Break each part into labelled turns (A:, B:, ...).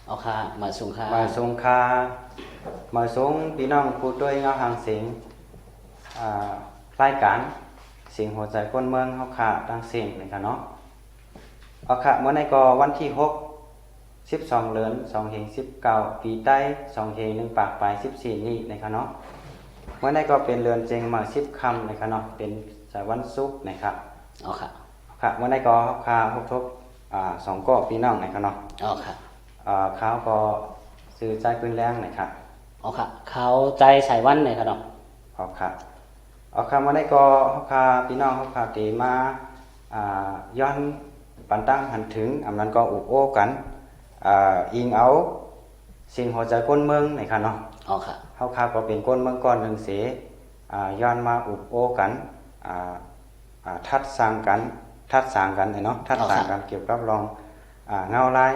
A: เอาค่ะมาส่งค่ะ
B: มาสงคามาสงพี่น้องผู้ด้วยเงาหางเสียงรายการเสียงหัวใจคนเมืองเฮาค่ะดังเสียงนะครับเนาะเอาค่ะเมื่อในก็วันที่12เดือน2019ปีใต้2เฮ1ปากปลาย14นี้นะครับเนาะเมื่อในก็เป็นเรือนเจงมา10ค่ำนะครับเนาะเป็นวันศุกร์นะครับ
A: เอาค่ะ
B: ค่ะเมื่อในก็เฮาค่ะพบทบ2ก็พี่น้องนะครับเนาะ
A: เอาค่ะ
B: เขาก็ซื้อใจปืนแรงนะครับ
A: เอาค่ะเขาใจใส่วันเลยครับเนาะ
B: เอาค่ะเอาค่ะมาได้ก็เอาค่ะพี่น้องเอาค่ะตีมาย้อนปันตั้งหันถึงอำนั้นก็อุบโอ้กันอิงเอาสิ่งหัวใจก้นเมืองนะครับเนาะ
A: เอาค่ะ
B: เอาค่ะก็เป็นก้นเมืองก้อนหนึ่งเสียย้อนมาอุบโอ้กันทัดสร้างกันเนาะทัดสร้างกันเกี่ยวกับรองเงาลาย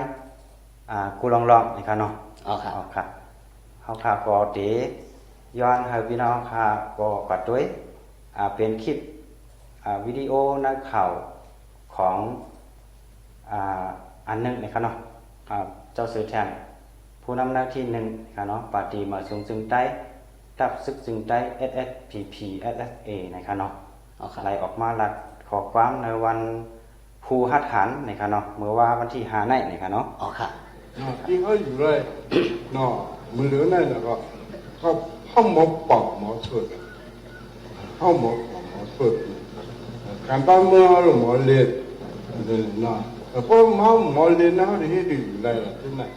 B: กูลองนะครับเนาะ
A: เอาค่ะ
B: เขาค่ะก็ตีย้อนให้พี่น้องค่ะก็กดด้วยเป็นคลิปวิดีโอนักข่าวของอันหนึ่งนะครับเนาะเจ้าสื่อแทนผู้นำหน้าที่หนึ่งนะครับเนาะปาร์ตี้มาสูงจึงใต้ตับซึกจึงใต้ SSPP SSA นะครับเนาะไล่ออกมาหลักขอความในวันภูหัตถานนะครับเนาะเมื่อว่าวันที่5ในนะครับเนาะ
A: อ๋อค่ะ
C: ที่เขาอยู่เลยเนาะมือเหลือนั่นแล้วก็เขาหมกปอกหมอสุดเขาหมกปอกหมอสุดการบ้านเมืองเขาหมอเลียนเนาะแต่พวกหมอเลียนนะเขาได้ที่อยู่เลยล่ะที่นั่น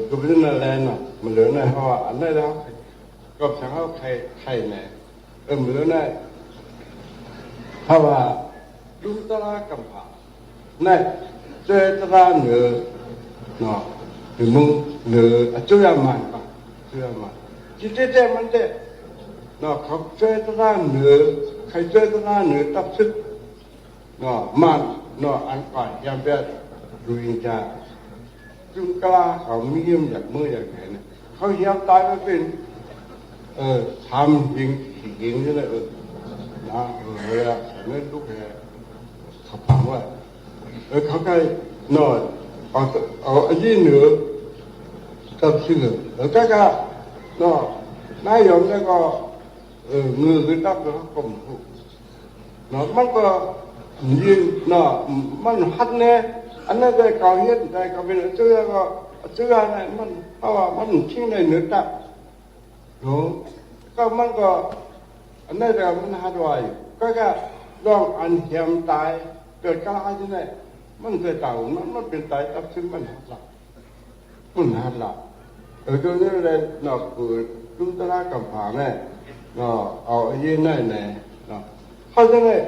C: ก็เป็นนั่นแหละเนาะมือเหลือนั่นเขาอันนั้นแล้วก็ช่างเขาใครเนี่ยมือเหลือนั่นเขาว่าลุงตลาดกำพานั่นเจอตลาดเหนือเนาะหรือมึงเหนือจุยามันป่ะจุยามันจิตเจมันเจเนาะเขาเจอตลาดเหนือใครเจอตลาดเหนือตับซึกเนาะมันเนาะอันก่อนยามเบียดดูอินจาจุกลาเขามีเยี่ยมจากมือจากไหนเนี่ยเขาเหี่ยวตายไม่เป็นทำยิงนี่เลยนะเวลาเล่นลูกแกเขาถามว่าเขาใกล้นอนเอาอันนี้เหนือตับซึกแล้วก็เนาะนายยมแล้วก็เงือคือตับแล้วก็กลมถูกเนาะมันก็ยิงเนาะมันหัดเนี่ยอันนั้นได้เขาเห็นได้เขาเป็นเชื่อเนี่ยมันเพราะว่ามันทิ้งในเนื้อตับเนาะก็มันก็อันนั้นเรามันหัดไว้ก็ลองอันเหี่ยมตายเกิดกล้าที่ไหนมันเกิดเต่ามันเป็นตายตับซึ่งมันหัดหลับจนนี้เลยเนาะคือลุงตลาดกำผาแม่เนาะเอาไอ้ยี่นั่นแน่เนาะเขาจะเนี่ย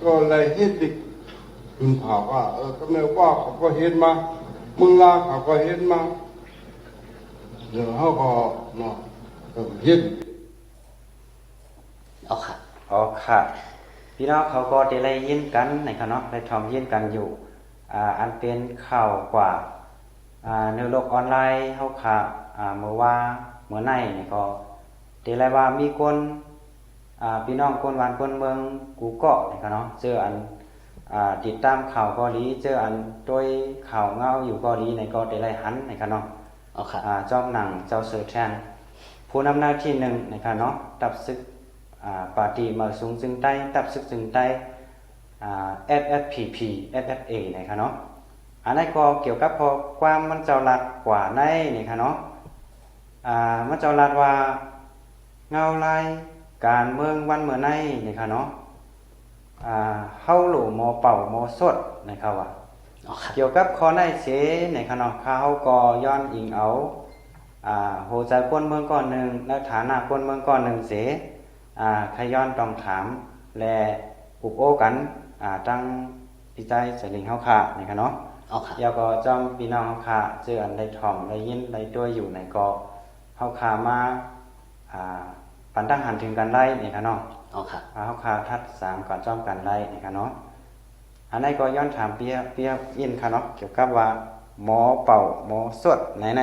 C: ก็เลยเฮ็ดดิคุณถามว่าก็แม่ว่าเขาก็เห็นมามึงลาเขาก็เห็นมาเดี๋ยวเขาก็เนาะเห็น
A: เอาค่ะ
B: พี่น้องเขาก็ได้ยินกันนะครับเนาะได้ทอมยินกันอยู่อันเป็นข่าวกว่าในโลกออนไลน์เฮาค่ะเมื่อในนี่ก็ได้ว่ามีคนพี่น้องคนบ้านคนเมืองกูเกาะนะครับเนาะเจออันติดตามข่าวเกาหลีเจออันโดยข่าวเงาอยู่เกาหลีในก็ได้หันนะครับเนาะ
A: เอาค่ะ
B: จอมหนังเจ้าเสือแทนผู้นำหน้าที่หนึ่งนะครับเนาะตับซึกปาร์ตี้มาสูงจึงใต้ตับซึกจึงใต้ SSPP SSA นะครับเนาะอันนั้นก็เกี่ยวกับพอความมันเจ้าลัดกว่าในนะครับเนาะมันเจ้าลัดว่าเงาลายการเมืองวันเมื่อในนะครับเนาะเฮาหลู่หมอเป่าหมอสดนะครับว่าเกี่ยวกับข้อในเสนะครับเนาะเขาก็ย้อนอิงเอาโหใจคนเมืองก่อนหนึ่งและฐานะคนเมืองก่อนหนึ่งเสขย้อนต้องถามและอุบโอ้กันตั้งพิจัยเสลิงเฮาค่ะนะครับเนาะแล้วก็จอมพี่น้องเฮาค่ะเจออันได้ถ่อมได้ยินได้ด้วยอยู่ในกอเฮาค่ะมาปันตั้งหันถึงกันได้นะครับเนาะเฮาค่ะทัดสามก่อนจอมกันได้นะครับเนาะอันนั้นก็ย้อนถามเปียยินค่ะเนาะเกี่ยวกับว่าหมอเป่าหมอสวดไหน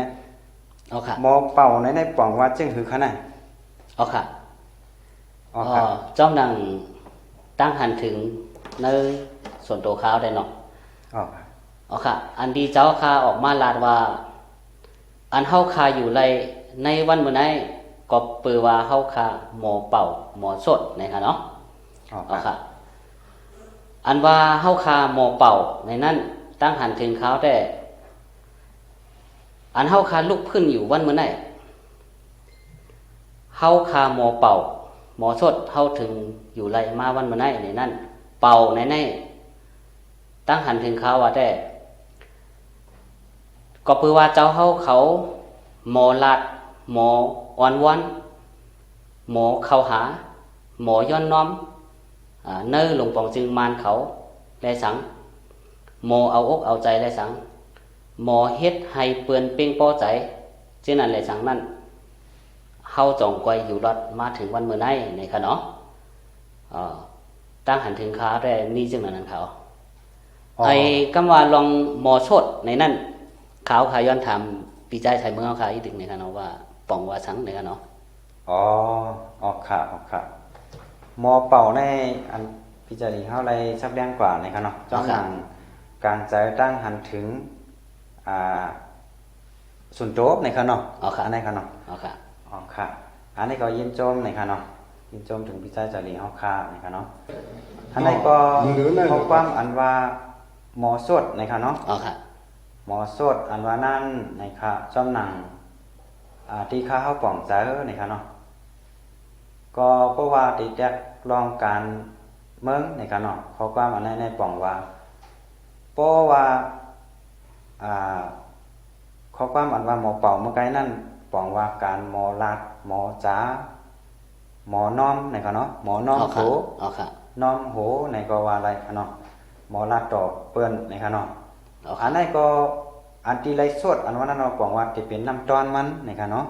B: หมอเป่าในป่องว่าจึงคือขนาด
A: จอมหนังตั้งหันถึงในส่วนตัวเขาได้เนาะอ๋อค่ะอันดีเจ้าค่ะออกมาลาดว่า อันเฮาคาอยู่ในวันมื้อนั้นก็เปือว่าเฮาคาหมอเป่าหมอสดนะคะเนาะ
B: อ๋อ
A: เอา
B: ค่ะ
A: ค่ะอันว่าเฮาคาหมอเป่าในนั้นตั้งหันถึงเขาแต่อันเฮาคาลุกขึ้นอยู่วันมื้อนั้นเฮาคาหมอเป่าหมอสดเฮาถึงอยู่ไรมาวันมื้อนั้นในนั้นเป่าในนั้นตั้งหันถึงเขาว่าแต่ก็เปือว่าเจ้าเขาหมอลาดหมออ่อนวันหมอเข้าหาหมอย้อนน้อมเนื้อหลวงปองจึงมานเขาแลสังหมอเอาอกเอาใจแลสังหมอเฮ็ดให้เปื้อนเป้งป้อใจเช่นนั้นแลสังนั้นเฮาจองกวยอยู่รอดมาถึงวันมื้อนี้ในค่ะเนาะตั้งหันถึงขาแต่มีจึงนั้นเขาไอ้คำว่าลองหมอชดในนั้นขาวขาย้อนถามปีใจใส่เมืองเขาอีกถึงในค่ะเนาะว่าป่องว่าสังในค่ะเนาะ
B: อ๋อออกค่ะออกค่ะหมอเป่าในอันพิจารณาเฮาไรซับแรงกว่านะครับเนาะจ้องหนังการใจตั้งหันถึงส่วนโจบนะครับเนาะอันนี้ครับเนาะอ๋อค่ะอันนี้ก็ยินโจมนะครับเนาะยินโจมถึงพิจารณาเฮาค่ะนะครับเนาะอันนี้ก็พบความอันว่าหมอสดนะครับเนาะ
A: อ๋อค่ะ
B: หมอสดอันว่านั่นนะครับจ้องหนังที่ข้าเฮาป่องใจนะครับเนาะก็เพราะว่าติดแดกลองการเมืองในกันเนาะเขาความอันในป่องว่าเพราะว่าเขาความอันว่าหมอเป่าเมื่อไกลนั่นป่องว่าการหมอลาดหมอจ๋าหมอน้อมในกันเนาะหมอน้อมโหน้อมโหในก็ว่าอะไรกันเนาะหมอลาดต่อเปิ้นในกันเนาะอันนั้นก็อันที่ไรสดอันว่านั่นเราป่องว่าจะเป็นน้ำตอนมันในกันเนาะ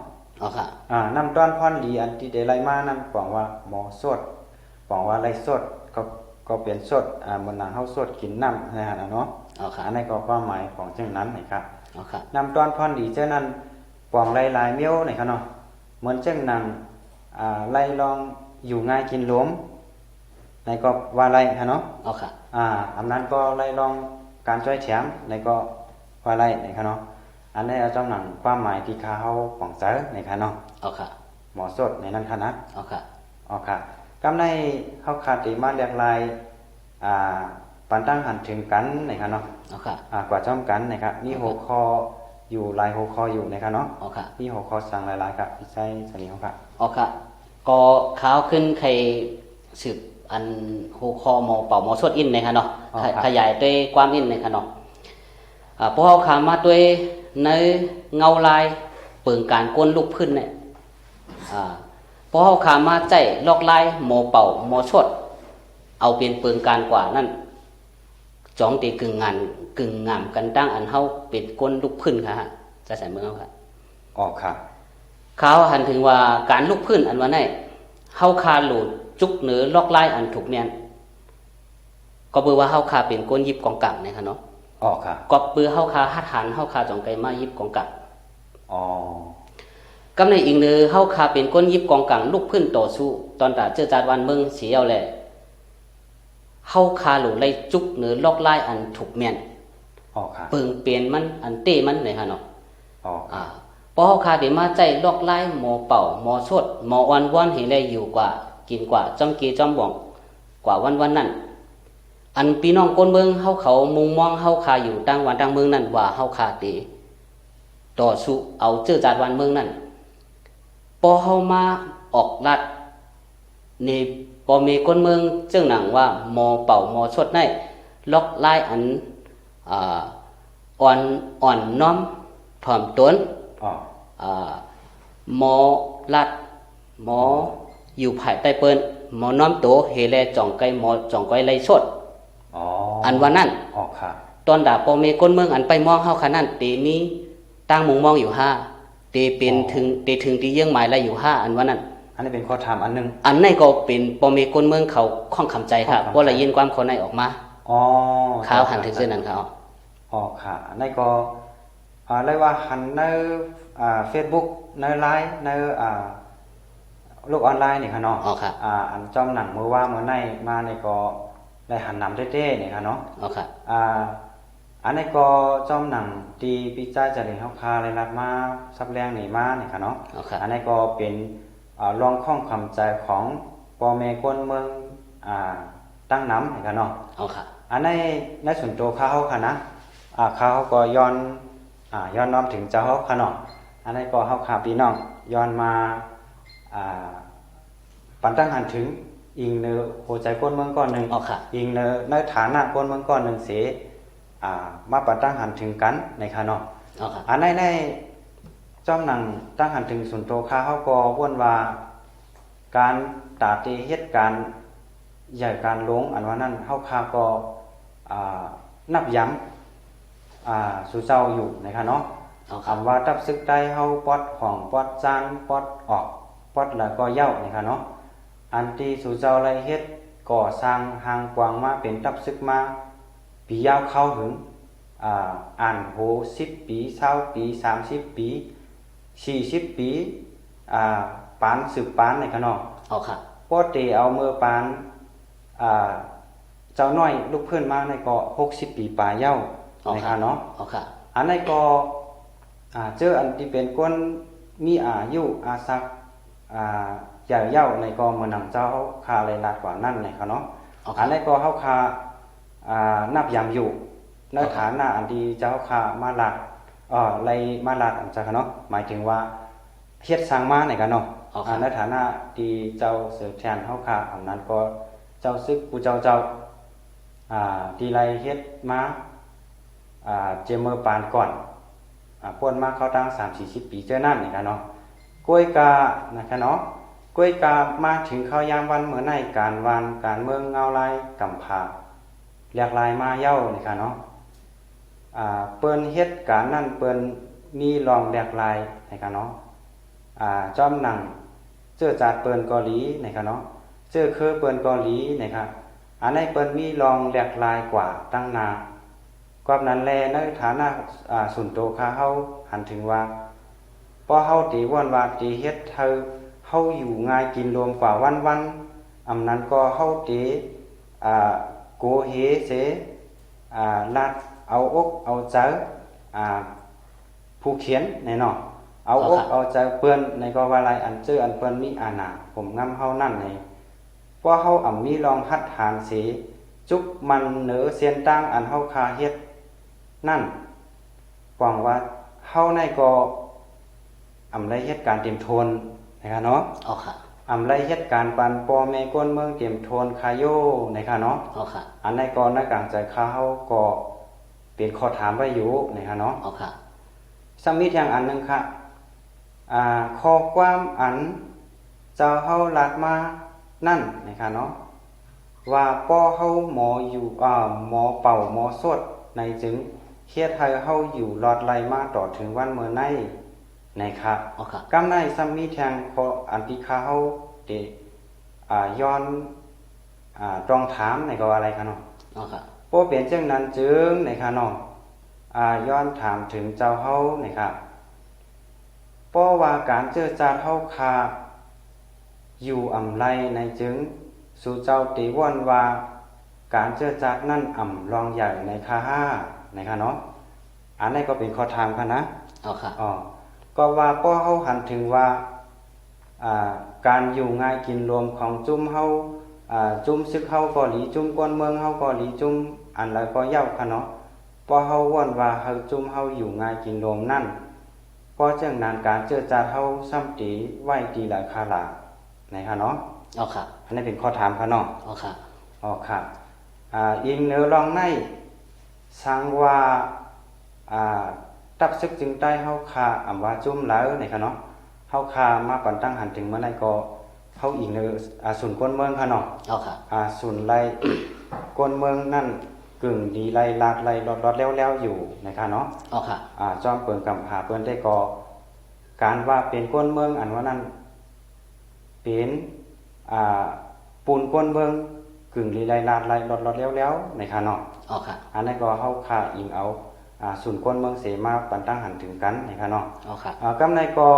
B: น้ำตอนพรดีอันที่ได้ไรมานั่นป่องว่าหมอสดป่องว่าไรสดก็เป็นสดเหมือนนางเฮาสดกินน้ำนะฮะเนาะอันนี้ก็ความหมายของเช่นนั้นนะครับน้ำตอนพรดีเช่นนั้นป่องไรลายเมี่ยวนะครับเนาะเหมือนเช่นนางไรลองอยู่ง่ายกินหลวมในก็ว่าไรฮะเนาะอันนั้นก็ไรลองการช่วยแถมในก็ว่าไรนะครับเนาะอันนี้เอาจำหนังความหมายที่ข้าเฮาป่องเจอในค่ะเนาะหมอสดในนั้นค่ะนะค่ะกำในเฮาขาดติมาเรียกลายปันตั้งหันถึงกันในค่ะเนาะกว่าจ้อมกันนะครับมีหัวคออยู่ลายหัวคออยู่ในค่ะเนาะมีหัวคอสั่งหลายๆครับพี่ใช้สนิทครับ
A: ก็ขาวขึ้นใครสืบอันหัวคอหมอเป่าหมอสดอินในค่ะเนาะขยายด้วยความอินในค่ะเนาะพวกเขาขามาด้วยในเงาลายเปิงการก้นลูกพื้นเนี่ยพอเขาขามาใจลอกลายหมอเป่าหมอชดเอาเป็นเปิงการกว่านั่นจ้องตีกึ่งงามกันตั้งอันเฮาเป็นก้นลูกพื้นค่ะจะใส่เมืองค่ะ
B: ค่ะ
A: เขาหันถึงว่าการลูกพื้นอันว่าไหนเฮาคาหลุดจุกเหนือลอกลายอันถูกเนี่ยก็เบื่อว่าเฮาคาเป็นก้นยิบกองกังเนี่ยค่ะเนาะ
B: ค่ะ
A: ก็เบื่อเฮาคาหัดหันเฮาคาจ่องไกมายิบกองกังกำในอีกเนื้อเฮาคาเป็นก้นยิบกองกังลูกพื้นต่อสู้ตอนตาเจอจาดวันเมืองเสียวแหละเฮาคาหลุไล่จุกเนื้อลอกลายอันถูกเมียนเปิงเปลี่ยนมันอันเต้มันเลยค่ะเนาะพอเฮาคาได้มาใจลอกลายหมอเป่าหมอสดหมออ่อนว่อนให้ได้อยู่กว่ากินกว่าจ้อมกีจ้อมบ่องกว่าวันนั้นอันพี่น้องคนเมืองเฮาเขามุงมองเฮาคาอยู่ต่างวันต่างเมืองนั่นว่าเฮาคาตีต่อสู้เอาเจอจาดวันเมืองนั่นพอเฮามาออกลัดนี่พอมีคนเมืองจึงหนังว่าหมอเป่าหมอชดได้ล็อกลายอันอ่อนน้อมถ่อมตนหมอลัดหมออยู่ภายใต้เปิ้นหมอน้อมโตเฮแลจ่องไกหมอจ่องไกไล่ชดอันว่านั่นตอนดาพอมีคนเมืองอันไปมองเฮาขนาดตีมีตั้งมุงมองอยู่5ตีเป็นถึงที่เยื่องหมายอะไรอยู่5อันว่านั่น
B: อันนี้เป็นข้อถามอันนึง
A: อันนี้ก็เป็นปมีคนเมืองเขาข้องคำใจค่ะเพราะละยินความคนในออกมาข่าวหันถึงเส้นนั้นเขา
B: ค่ะอันนี้ก็เลยว่าหันในFacebook ในไลน์ในโลกออนไลน์นี่ค่ะเนาะอันจอมหนังมือว่ามือในมาในก็ได้หันนำเต้ๆนี่ค่ะเนาะ อันนี้ก็จอมหนังตีปีจ้าจะเห็นเฮาคาเลยรัดมาซับแรงนี่มานี่ค่ะเนาะ
A: เอาค่ะ
B: อันนี้ก็เป็นรองข้องคำใจของพ่อแม่คนเมืองตั้งน้ำนี่ค่ะเนาะ
A: เอาค่ะ
B: อันในส่วนตัวเขาค่ะนะเขาก็ย้อนน้อมถึงเจ้าเขาค่ะเนาะอันนี้ก็เฮาคาพี่น้องย้อนมาปันตั้งหันถึงอิงเนื้อหัวใจคนเมืองก้อนหนึ่ง
A: เอาค่ะ
B: อิงเนื้อในฐานะคนเมืองก้อนหนึ่งเสียมาปันตั้งหันถึงกันในค่ะเนาะ
A: เอาค่ะ
B: อันในจ้อมหนังตั้งหันถึงส่วนตัวเขาก็ว่นว่าการตาตีเฮ็ดการใหญ่การลงอันว่านั้นเฮาคาก็นับย้ำสู่เจ้าอยู่นะคะเนาะ
A: เอาค่ะ
B: คำว่าตับซึกได้เฮาปอดของปอดจานปอดออกปอดแล้วก็เย้านะคะเนาะอันที่สู่เจ้าไรเฮ็ดก่อสร้างหางกวางมาเป็นตับซึกมาปียาวเข้าถึงอ่านโห10 ปี20 ปี30 ปี40 ปีปานสืบปานนะคะเนาะ
A: เอาค่ะ
B: ปอเตเอามือปานเจ้าน้อยลูกเพื่อนมาในก็60 ปีปลายเย้า
A: เอา
B: นะ
A: ค่ะ
B: คะเนาะ
A: เอาค่ะ
B: อันในก็เจออันที่เป็นคนมีอายุอาศักใหญ่เย้าในก็เมืองหนังเจ้าคาเลยลาดกว่านั่นนะคะเนาะ
A: เอาค่ะ
B: อันในก็เฮาคานับยามอยู่ในฐานะอันที่เจ้าคามาลาดไรมาลาดอันจ้ะเนาะหมายถึงว่าเฮ็ดสร้างมาในกันเนาะ
A: เอาค่ะ
B: ในฐานะที่เจ้าเสือแทนเฮาคาอันนั้นก็เจ้าซึกผู้เจ้าที่ไรเฮ็ดมาเจมเมอร์ปานก่อนพวนมาเข้าตั้ง30-40 ปีเจ้านั่นนี่กันเนาะกล้วยกานะคะเนาะกล้วยกามาถึงเข้ายามวันเมื่อในการวันการเมืองเงาลายกำพาเรียกลายมาเย้านี่ค่ะเนาะเปิ้นเฮ็ดการนั่นเปิ้นมีรองเรียกลายนะคะเนาะจอมหนังเจอจัดเปิ้นเกาหลีนะคะเนาะเจอคือเปิ้นเกาหลีนะคะอันนี้เปิ้นมีรองเรียกลายกว่าตั้งนากอบนั้นแลในฐานะส่วนตัวข้าเฮาหันถึงว่าพอเฮาตีว่อนว่าตีเฮ็ดเฮาอยู่ง่ายกินรวมกว่าวันอำนั้นก็เฮาตีโกเฮเสลัดเอาอกเอาใจผู้เขียนแน่นอนเอาอกเอาใจเปิ้นในก็ว่าไรอันเจออันเปิ้นมีอานาผมงำเฮานั่นในพอเฮามีลองหัดฐานเสจุกมันเหนือเสียนตั้งอันเฮาคาเฮ็ดนั่นกว่างว่าเฮาในก็ไรเฮ็ดการเตรียมโทนนะคะเนาะ
A: เอาค่ะ
B: ไรเฮ็ดการปันปอแม่ก้นเมืองเตรียมโทนคาโยนะคะเนาะ
A: เอาค่ะ
B: อันในก็นักการใจข้าเฮาก็เป็นข้อถามไว้อยู่นะคะเนาะ
A: เอาค่ะ
B: สมิทอย่างอันนึงค่ะข้อความอันเจ้าเฮาลัดมานั่นนะคะเนาะว่าป้อเฮาหมออยู่หมอเป่าหมอสดในจึงเฮ็ดให้เฮาอยู่รอดไล่มาต่อถึงวันเมื่อในนะคะ
A: เอาค่ะ
B: กำในสมิทางข้ออันที่ข้าเฮาได้ย้อนตรองถามในก็อะไรคะเนาะ
A: เอาค่ะ
B: โปเปลี่ยนเช่นนั้นจึงนะคะเนาะย้อนถามถึงเจ้าเฮานะครับเพราะว่าการเจอจาเฮาคาอยู่อำไรในจึงสู่เจ้าตีว่อนว่าการเจอจานั่นอำรองใหญ่ในคาห้านะคะเนาะอันนี้ก็เป็นข้อถามค่ะนะ
A: เอาค่ะ
B: ก็ว่าป้อเฮาหันถึงว่าการอยู่ง่ายกินรวมของจุ้มเฮาจุ้มซึกเฮาก็หลีจุ้มก้นเมืองเฮาก็หลีจุ้มอันแล้วก็เย้าค่ะเนาะป้อเฮาว่อนว่าเฮาจุ้มเฮาอยู่ง่ายกินรวมนั่นเพราะจังนั้นการเจอจาเฮาซ้ำตีไว้ตีหลายคาลานะคะเนาะ
A: เอาค่ะ
B: อันนี้เป็นข้อถามค่ะเนาะ
A: เอาค่ะ
B: ค่ะอิงเนื้อรองในสังว่าตับซึกจึงใต้เฮาคาอำว่าจุ้มแล้วนะคะเนาะเฮาคามาปันตั้งหันถึงเมื่อไหร่ก็เฮาอิงเนื้อศูนย์ก้นเมืองค่ะเนาะ
A: เอาค่ะ
B: ศูนย์ไล่ ก้นเมืองนั่นกึ่งดีไล่ลาดไล่รอดแล้วอยู่นะคะเนาะ
A: เอาค่ะ
B: จอมเปิงกำหาเปิ้นได้ก็การว่าเป็นก้นเมืองอันว่านั้นเป็นปูนก้นเมืองกึ่งดีไล่ลาดไล่รอดแล้วนะคะเนาะ
A: เอาค่ะ
B: อันนั้นก็เฮาคาอิงเอาศูนย์ก้นเมืองเสมาปันตั้งหันถึงกันนะคะเนาะ
A: เอาค่ะ
B: กำในก็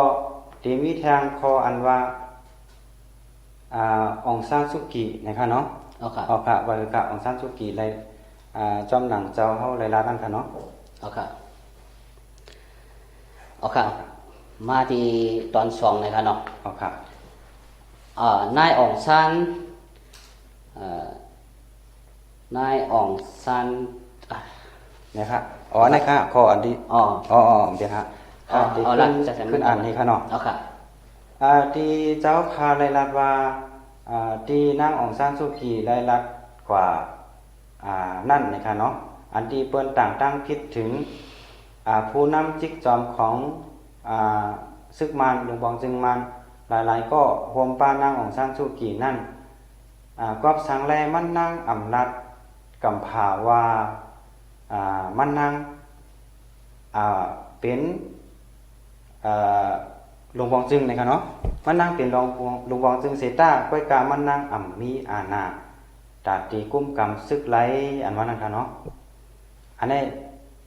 B: ที่มีทางคออันว่าองซานซุกินะคะเนาะ
A: เอาค่ะ
B: ว่าคือองซานซุกิเลย จอมหนังเจ้าเฮาหลายๆนั่นค่ะเนาะ
A: เอาค่ะมาที่ตอนสองเลยค่ะเนาะ
B: อ๋อค่ะ
A: นายอ่องซันนายอ่องซัน
B: เนี่ยค่ะอ๋อนี่ค่ะขออันที่
A: อ๋อ
B: เดี๋ยวฮะ ที่
A: เอา
B: ขึ้
A: ละ
B: น
A: จะใส่
B: ขึ้นอ่านให้ค่ะเนาะ
A: เอาค่ะ
B: ที่เจ้าคาไลรัดว่าที่นางอองซานซูกีไลรัดกว่านั่นนะคะเนาะอันที่เปิ้นต่างตั้งคิดถึงผู้นำจิกจอมของซึกมานหลวงบองจึงมานหลายๆก็รวมป้านางอองซานซูกีนั่นกอบสังแลมันนางอำนัดกำผาว่ามันนางเป็นหลวงบองจึงนะครับเนาะมันนางเป็นหลวงบองจึงเสต้าก้อยกามันนางอ่ำมีอาณาตาตีกุ้มกำซึกไหลอันว่านั่นค่ะเนาะอันนี้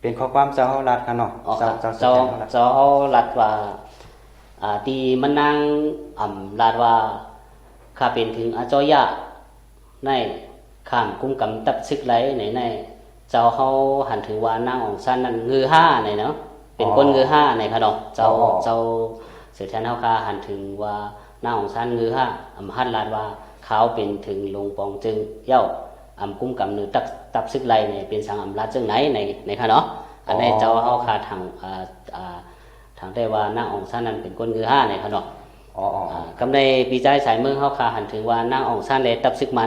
B: เป็นข้อความเจ้าเฮารัดค่ะเนาะ
A: อ๋อค่ะ
B: เจ้า
A: เจ้า
B: เจ้า
A: เฮารัดว่าที่มันนั่งรัดว่าข้าเป็นถึงอาจอยะในข้ามกุมกำตับซึกไหลในเจ้าเฮาหันถึงว่านางอ่องซันนั้นงือ5ในเนาะเป็นคนงือ5ในค่ะเนาะเจ้าเสือแทนเฮาคาหันถึงว่านางอ่องซันงือ5หันรัดว่าเขาเป็นถึงหลวงปองจึงเย้ากุมกำนือตับซึกไหลเนี่ยเป็นสังรัดจึงไหนในค่ะเนาะอันนี้เจ้าเฮาคาทางได้ว่านางอ่องซันนั้นเป็นคนงือ5ในค่ะเนาะ
B: อ๋อ
A: กำในปีใจสายเมืองเฮาคาหันถึงว่านางอ่องซันเลยตับซึกมา